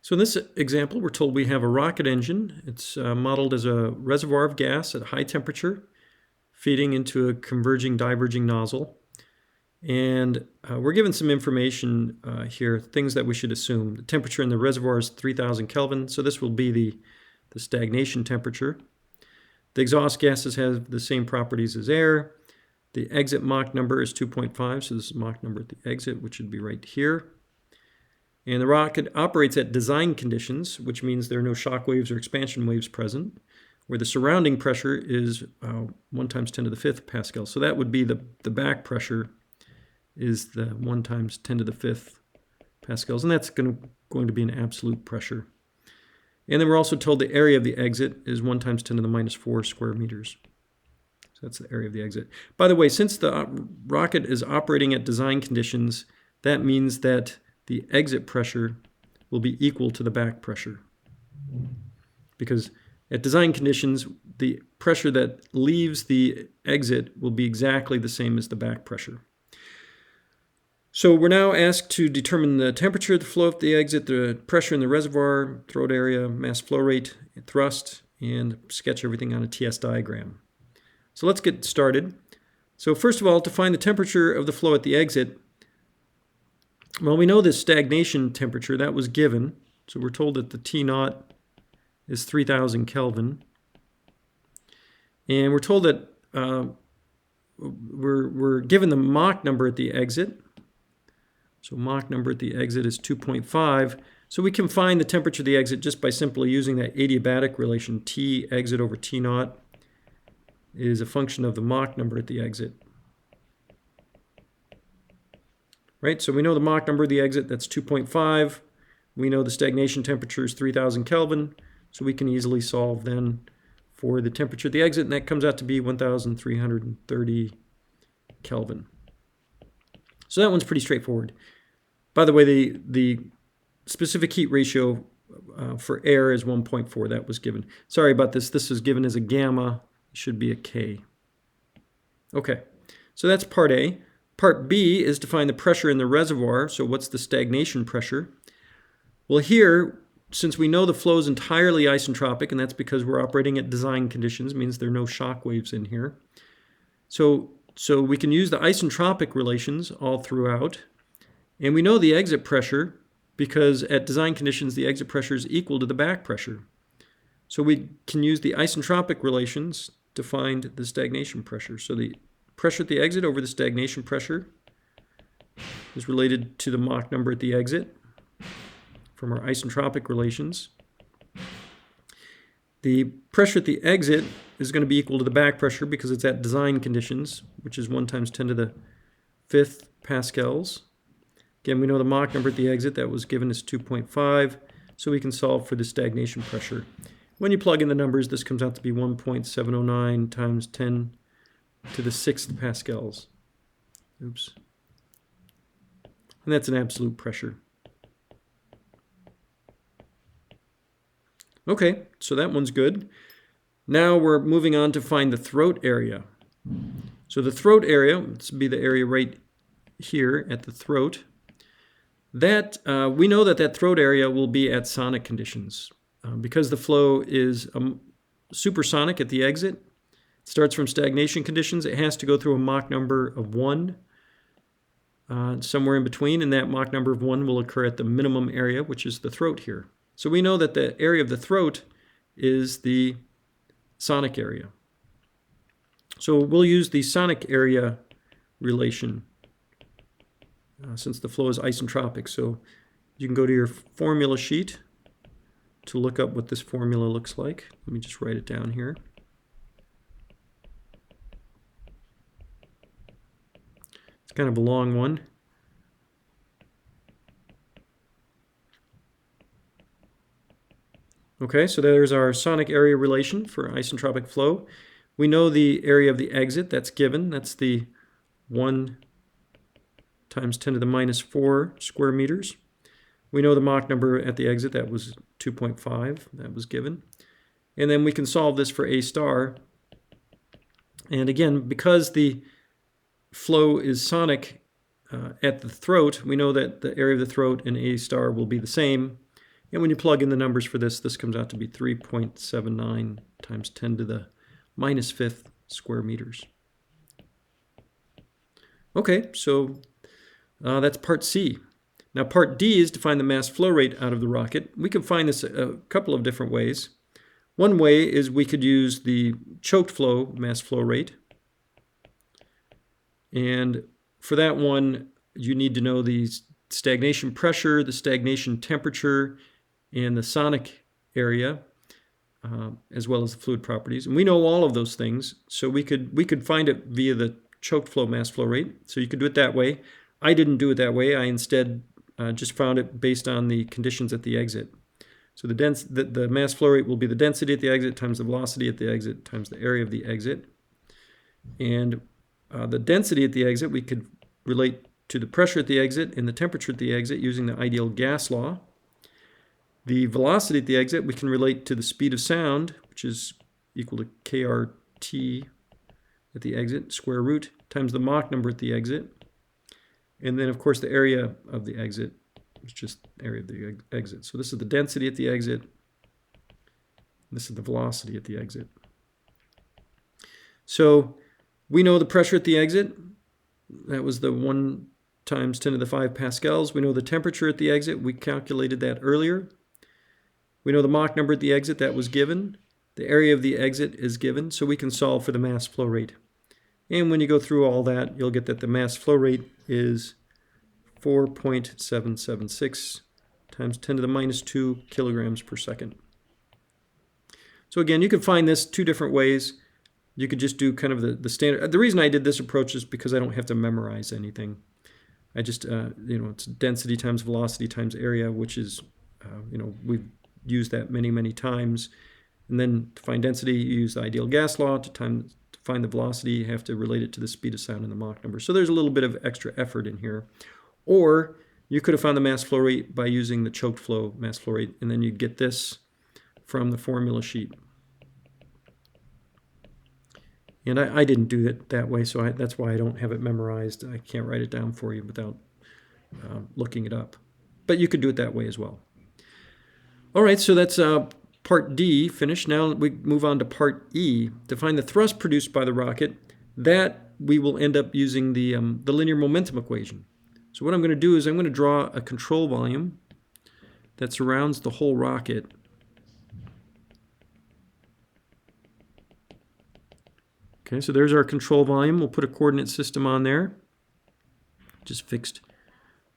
So in this example, we're told we have a rocket engine. It's modeled as a reservoir of gas at high temperature, feeding into a converging diverging nozzle. And we're given some information here, things that we should assume. The temperature in the reservoir is 3,000 Kelvin, so this will be the stagnation temperature. The exhaust gases have the same properties as air. The exit Mach number is 2.5, so this is Mach number at the exit, which should be right here. And the rocket operates at design conditions, which means there are no shock waves or expansion waves present, where the surrounding pressure is 1 times 10 to the 5th Pascal. So that would be the back pressure is the 1 times 10 to the 5th Pascals, and that's going to be an absolute pressure. And then we're also told the area of the exit is 1 times 10 to the minus 4 square meters. So that's the area of the exit. By the way, since the rocket is operating at design conditions, that means that the exit pressure will be equal to the back pressure. Because at design conditions, the pressure that leaves the exit will be exactly the same as the back pressure. So we're now asked to determine the temperature, the flow of the exit, the pressure in the reservoir, throat area, mass flow rate, thrust, and sketch everything on a TS diagram. So let's get started. So first of all, to find the temperature of the flow at the exit, well, we know the stagnation temperature, that was given. So we're told that the T0 is 3,000 Kelvin. And we're told that we're given the Mach number at the exit. So Mach number at the exit is 2.5. So we can find the temperature of the exit just by simply using that adiabatic relation. T exit over T0 is a function of the Mach number at the exit. Right, so we know the Mach number of the exit, that's 2.5. We know the stagnation temperature is 3,000 Kelvin. So we can easily solve then for the temperature of the exit, and that comes out to be 1,330 Kelvin. So that one's pretty straightforward. By the way, the specific heat ratio for air is 1.4. That was given. Sorry about this. This was given as a gamma. It should be a K. Okay, so that's part A. Part B is to find the pressure in the reservoir. So what's the stagnation pressure? Well, here, since we know the flow is entirely isentropic, and that's because we're operating at design conditions, means there are no shock waves in here. So we can use the isentropic relations all throughout. And we know the exit pressure because at design conditions, the exit pressure is equal to the back pressure. So we can use the isentropic relations to find the stagnation pressure. So the pressure at the exit over the stagnation pressure is related to the Mach number at the exit from our isentropic relations. The pressure at the exit is going to be equal to the back pressure because it's at design conditions, which is 1 times 10 to the 5th Pascals. Again, we know the Mach number at the exit, that was given as 2.5, so we can solve for the stagnation pressure. When you plug in the numbers, this comes out to be 1.709 times 10 to the 6th Pascals. Oops. And that's an absolute pressure. Okay, so that one's good. Now we're moving on to find the throat area. So the throat area, this would be the area right here at the throat, that we know that throat area will be at sonic conditions. Because the flow is supersonic at the exit, it starts from stagnation conditions, it has to go through a Mach number of 1 somewhere in between, and that Mach number of 1 will occur at the minimum area, which is the throat here. So we know that the area of the throat is the sonic area. So we'll use the sonic area relation since the flow is isentropic. So you can go to your formula sheet to look up what this formula looks like. Let me just write it down here. It's kind of a long one. Okay, so there's our sonic area relation for isentropic flow. We know the area of the exit, that's given. That's the 1 times 10 to the minus 4 square meters. We know the Mach number at the exit, that was 2.5, that was given. And then we can solve this for A star. And again, because the flow is sonic at the throat, we know that the area of the throat and A star will be the same. And when you plug in the numbers for this, this comes out to be 3.79 times 10 to the minus fifth square meters. Okay, so that's part C. Now part D is to find the mass flow rate out of the rocket. We can find this a couple of different ways. One way is we could use the choked flow mass flow rate. And for that one, you need to know the stagnation pressure, the stagnation temperature, and the sonic area, as well as the fluid properties. And we know all of those things, so we could find it via the choked flow mass flow rate. So you could do it that way. I didn't do it that way. I instead just found it based on the conditions at the exit. So the mass flow rate will be the density at the exit times the velocity at the exit times the area of the exit. And the density at the exit we could relate to the pressure at the exit and the temperature at the exit using the ideal gas law. The velocity at the exit we can relate to the speed of sound, which is equal to kRt at the exit, square root, times the Mach number at the exit. And then, of course, the area of the exit is just the area of the exit. So this is the density at the exit. This is the velocity at the exit. So we know the pressure at the exit. That was the 1 times 10 to the 5 pascals. We know the temperature at the exit. We calculated that earlier. We know the Mach number at the exit. That was given. The area of the exit is given. So we can solve for the mass flow rate. And when you go through all that, you'll get that the mass flow rate is 4.776 times 10 to the minus 2 kilograms per second. So again, you can find this two different ways. You could just do kind of the standard. The reason I did this approach is because I don't have to memorize anything. I just, it's density times velocity times area, which is, we've used that many, many times. And then to find density, you use the ideal gas law. To find the velocity, you have to relate it to the speed of sound and the Mach number. So there's a little bit of extra effort in here. Or you could have found the mass flow rate by using the choked flow mass flow rate, and then you'd get this from the formula sheet. And I didn't do it that way, so that's why I don't have it memorized. I can't write it down for you without looking it up. But you could do it that way as well. All right, so that's part D finished. Now we move on to part E. To find the thrust produced by the rocket, that we will end up using the linear momentum equation. So what I'm going to do is I'm going to draw a control volume that surrounds the whole rocket. Okay, so there's our control volume. We'll put a coordinate system on there, just fixed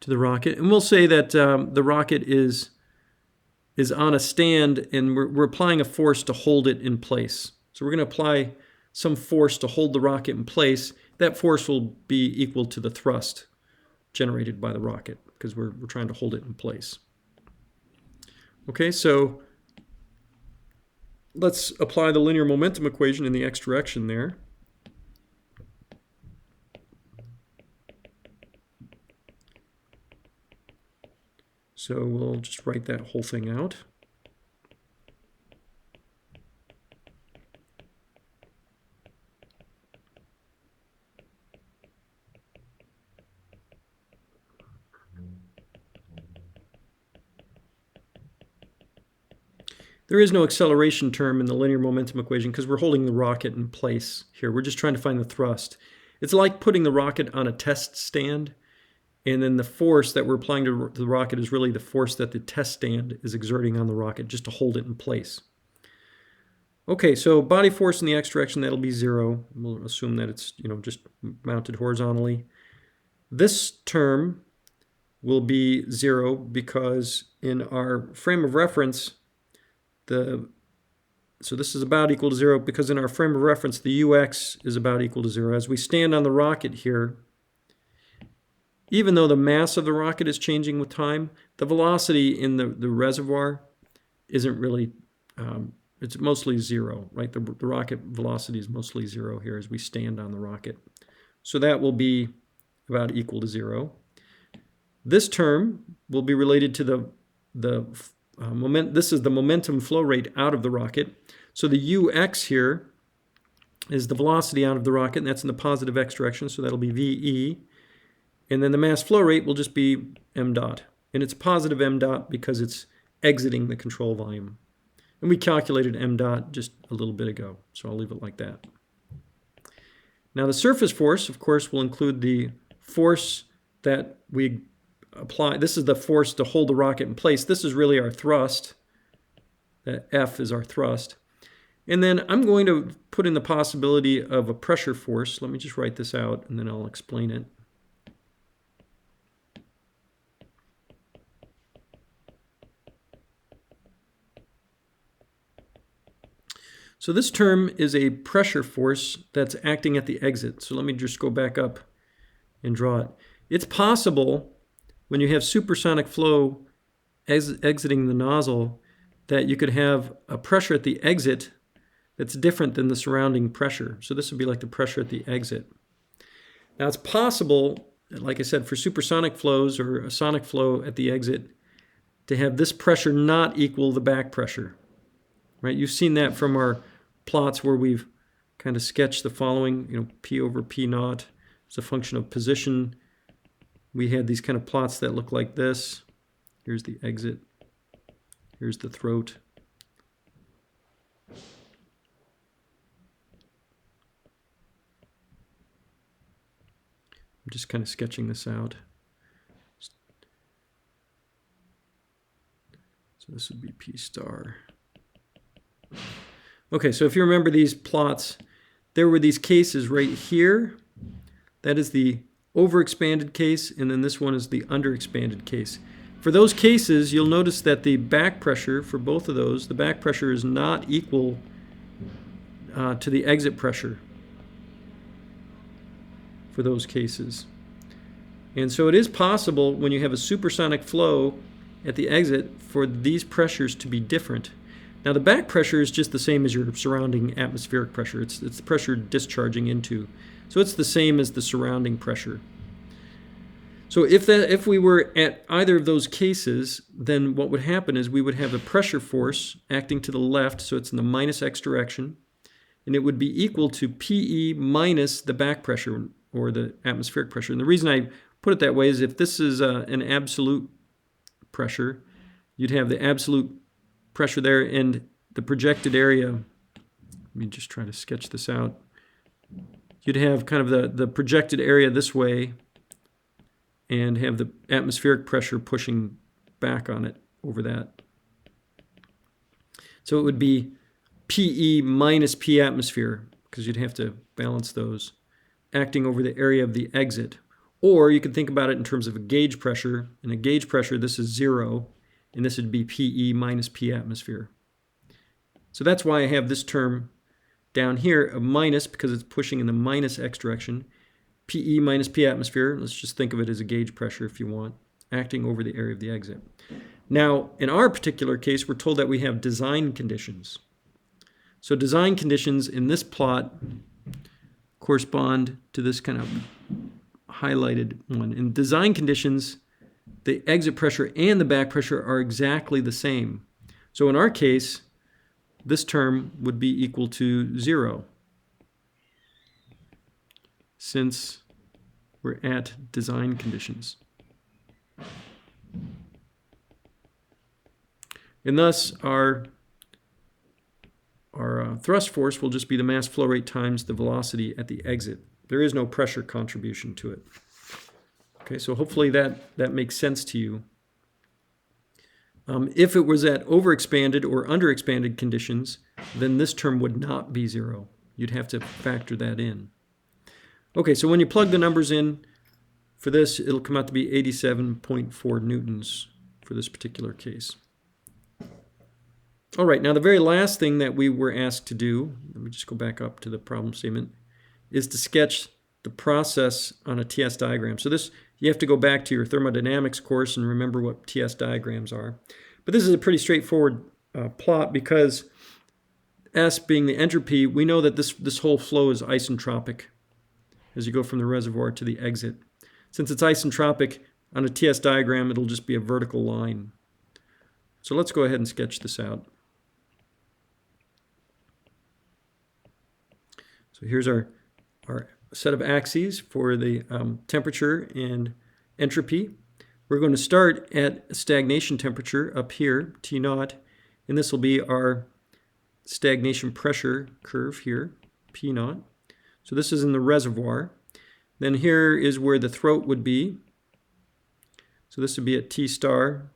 to the rocket. And we'll say that the rocket is on a stand, and we're applying a force to hold it in place. So we're going to apply some force to hold the rocket in place. That force will be equal to the thrust generated by the rocket, because we're trying to hold it in place. Okay, so let's apply the linear momentum equation in the x direction there. So we'll just write that whole thing out. There is no acceleration term in the linear momentum equation because we're holding the rocket in place here. We're just trying to find the thrust. It's like putting the rocket on a test stand, and then the force that we're applying to the rocket is really the force that the test stand is exerting on the rocket just to hold it in place. Okay, so body force in the x direction, that'll be 0. We'll assume that it's just mounted horizontally. This term will be 0 because in our frame of reference, so this is about equal to 0 because in our frame of reference, the ux is about equal to 0. As we stand on the rocket here, even though the mass of the rocket is changing with time, the velocity in the reservoir isn't really, it's mostly 0, right? The rocket velocity is mostly 0 here as we stand on the rocket. So that will be about equal to 0. This term will be related to this is the momentum flow rate out of the rocket. So the ux here is the velocity out of the rocket, and that's in the positive x direction, so that'll be VE. And then the mass flow rate will just be m dot. And it's positive m dot because it's exiting the control volume. And we calculated m dot just a little bit ago, so I'll leave it like that. Now the surface force, of course, will include the force that we apply. This is the force to hold the rocket in place. This is really our thrust. That F is our thrust. And then I'm going to put in the possibility of a pressure force. Let me just write this out and then I'll explain it. So this term is a pressure force that's acting at the exit. So let me just go back up and draw it. It's possible when you have supersonic flow exiting the nozzle that you could have a pressure at the exit that's different than the surrounding pressure. So this would be like the pressure at the exit. Now it's possible, like I said, for supersonic flows or a sonic flow at the exit to have this pressure not equal the back pressure. Right? You've seen that from our plots where we've kind of sketched the following, P over P naught is a function of position. We had these kind of plots that look like this. Here's the exit. Here's the throat. I'm just kind of sketching this out. So this would be P star. Okay, so if you remember these plots, there were these cases right here. That is the overexpanded case, and then this one is the underexpanded case. For those cases, you'll notice that the back pressure for both of those, the back pressure is not equal to the exit pressure for those cases. And so it is possible when you have a supersonic flow at the exit for these pressures to be different. Now the back pressure is just the same as your surrounding atmospheric pressure. It's the pressure discharging into. So it's the same as the surrounding pressure. So if we were at either of those cases, then what would happen is we would have a pressure force acting to the left, so it's in the minus x direction, and it would be equal to PE minus the back pressure, or the atmospheric pressure. And the reason I put it that way is if this is an absolute pressure, you'd have the absolute pressure there and the projected area. Let me just try to sketch this out. You'd have kind of the projected area this way and have the atmospheric pressure pushing back on it over that. So it would be PE minus P atmosphere, because you'd have to balance those, acting over the area of the exit. Or you could think about it in terms of a gauge pressure. In a gauge pressure, this is 0, and this would be PE minus P atmosphere. So that's why I have this term down here, a minus, because it's pushing in the minus x direction. PE minus P atmosphere, let's just think of it as a gauge pressure if you want, acting over the area of the exit. Now, in our particular case, we're told that we have design conditions. So design conditions in this plot correspond to this kind of highlighted one. In design conditions, the exit pressure and the back pressure are exactly the same. So in our case, this term would be equal to 0, since we're at design conditions. And thus our thrust force will just be the mass flow rate times the velocity at the exit. There is no pressure contribution to it. Okay, so hopefully that makes sense to you. If it was at overexpanded or underexpanded conditions, then this term would not be 0. You'd have to factor that in. Okay, so when you plug the numbers in for this, it'll come out to be 87.4 newtons for this particular case. All right, now the very last thing that we were asked to do, let me just go back up to the problem statement, is to sketch the process on a TS diagram. So this, you have to go back to your thermodynamics course and remember what TS diagrams are. But this is a pretty straightforward plot, because S being the entropy, we know that this whole flow is isentropic as you go from the reservoir to the exit. Since it's isentropic, on a TS diagram, it'll just be a vertical line. So let's go ahead and sketch this out. So here's our set of axes for the temperature and entropy. We're going to start at stagnation temperature up here, T naught, and this will be our stagnation pressure curve here, P naught. So this is in the reservoir. Then here is where the throat would be. So this would be at T star.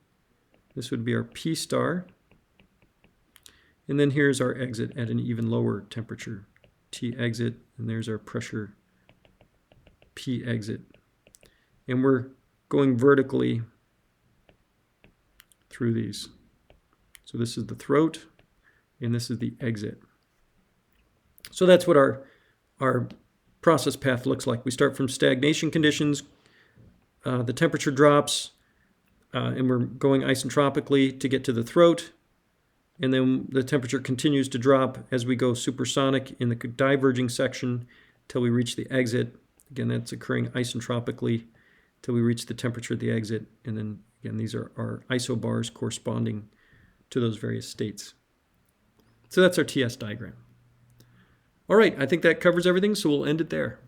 This would be our P star. And then here's our exit at an even lower temperature, T exit, and there's our pressure, P exit. And we're going vertically through these. So this is the throat, and this is the exit. So that's what our process path looks like. We start from stagnation conditions, the temperature drops, and we're going isentropically to get to the throat, and then the temperature continues to drop as we go supersonic in the diverging section till we reach the exit. Again, that's occurring isentropically till we reach the temperature of the exit, and then again, these are our isobars corresponding to those various states. So that's our TS diagram. All right, I think that covers everything, so we'll end it there.